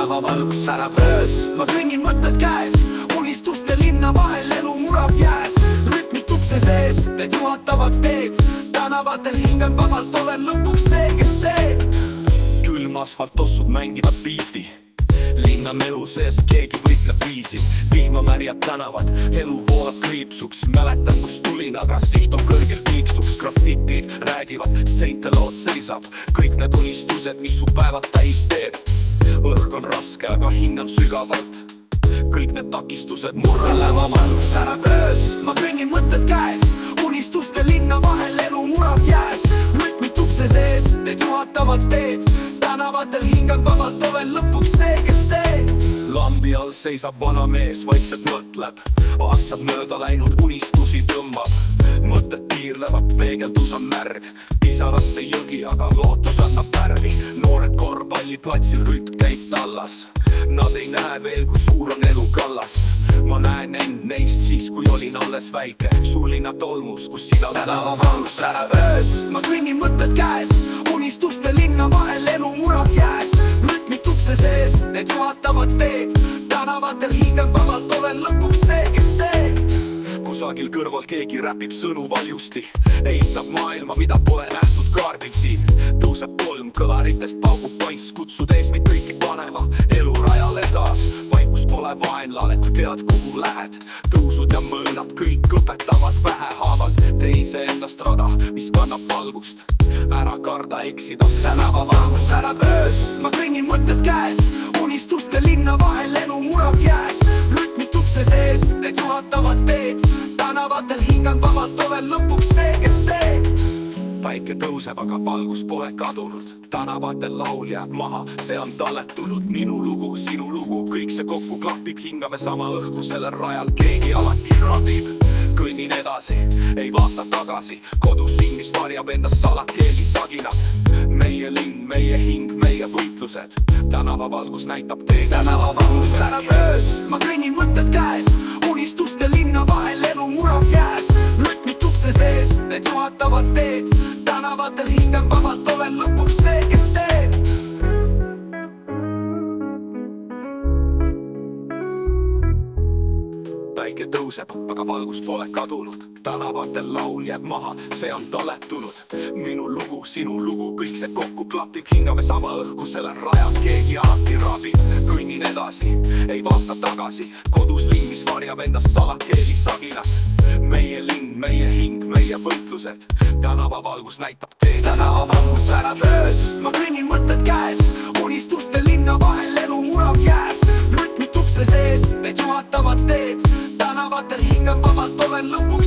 tänavavalgus särab öös, ma kõnnin mõtted käes, unistuste linna vahel elu murav jääs. Rütmid ukse sees, need juhatavad teed, tänavatel hingan vabalt, olen lõpuks see, kes teeb. Külm asfalt ossud mängivad biiti, linnan elu sees keegi võitleb viisi. Vihmamärjad tänavad, elu voolab kriipsuks, mäletan kus tulin, aga siht on kõrgel piiksuks. Grafitid räägivad, seintelood seisab, kõik need unistused, mis su päevad täis teeb. Õhk on raske, aga hingan sügavalt, kõik need takistused murran tänavavalgus särab öös, ma kõnnin mõtted käes, unistuste linna vahel elu murav jääs. Rütmid ukse sees, need juhatavad teed, tänavatel hingan vabalt, olen lõpuks see, kes teeb. Lambi all seisab vana mees, vaikselt mõtleb, aastad mööda läinud unistusi tõmbab. Mõtted piirlevad, peegeldus on märg, pisarate jõgi, aga lootus annab värvi. Noored korvpalliplatsil, rütm käib tallas, nad ei näe veel, kui suur on elu kallas. Ma näen end neist siis, kui olin alles väike, sulina tolmus, kus sidal tänavavalgus särab öös, ma kõnnin mõtted käes, unistuste linna vahel elu murav jääs. Rütmid ukse sees, need juhatavad teed, tänavatel hingan vabalt, olen lõpuks see, kes teeb. Kusagil kõrval keegi räpib sõnu valjusti, eitab maailma, mida pole nähtud kaardil siin. Tõuseb kolm kõlaritest, paugub points, kutsud ees meid kõiki panema elu rajale taas. Vaikus pole vaenlane, kui tead, kuhu lähed, tõusud ja mõõnad, kõik õpetavad vähehaavalt teise endast rada, mis kannab valgust. Ära karda eksida, tänavavalgus särab öös, ma kõnnin mõtted käes, unistuste linna vahel elu murav jääs. Rütmid ukse sees, need juhatavad teed, tänavatel hingan vabalt, olen lõpuks see, kes teeb. Päike tõuseb, aga valgus pole kadunud, tänavatel laul jääb maha, see on talletunud. Minu lugu, sinu lugu, kõik see kokku klapib, hingame sama õhku, sellel rajal keegi alati rabib. Kõnnin edasi, ei vaata tagasi, kodus linn, mis varjab endast salatkeeli saginad. Meie linn, meie hing, meie võitlused, tänavavalgus näitab teed. Tänavavalgus särab öös, ma kõnnin mõtted käes, unistuste linna vahel elu murav jääs. Rütmid ukse sees, need juhatavad teed, tänavatel hingan vabalt, olen lõpuks see, kes teeb. Päike tõuseb, aga valgus pole kadunud, tänavatel laul jääb maha, see on talletunud. Minu lugu, sinu lugu, kõik see kokku klapib, hingame sama õhku, sellel rajal keegi alati rabib. Kõnnin edasi, ei vaata tagasi, kodus linn, mis varjab endast salatkeeli saginad. Meie linn, meie hing, meie võitlused, tänavavalgus näitab teed. Tänavavalgus särab öös, ma kõnnin mõtted käes, unistuste linna vahel elu murav jääs. Rütmid ukse sees, need juhatavad teed, tänavatel hingan vabalt, olen lõpuks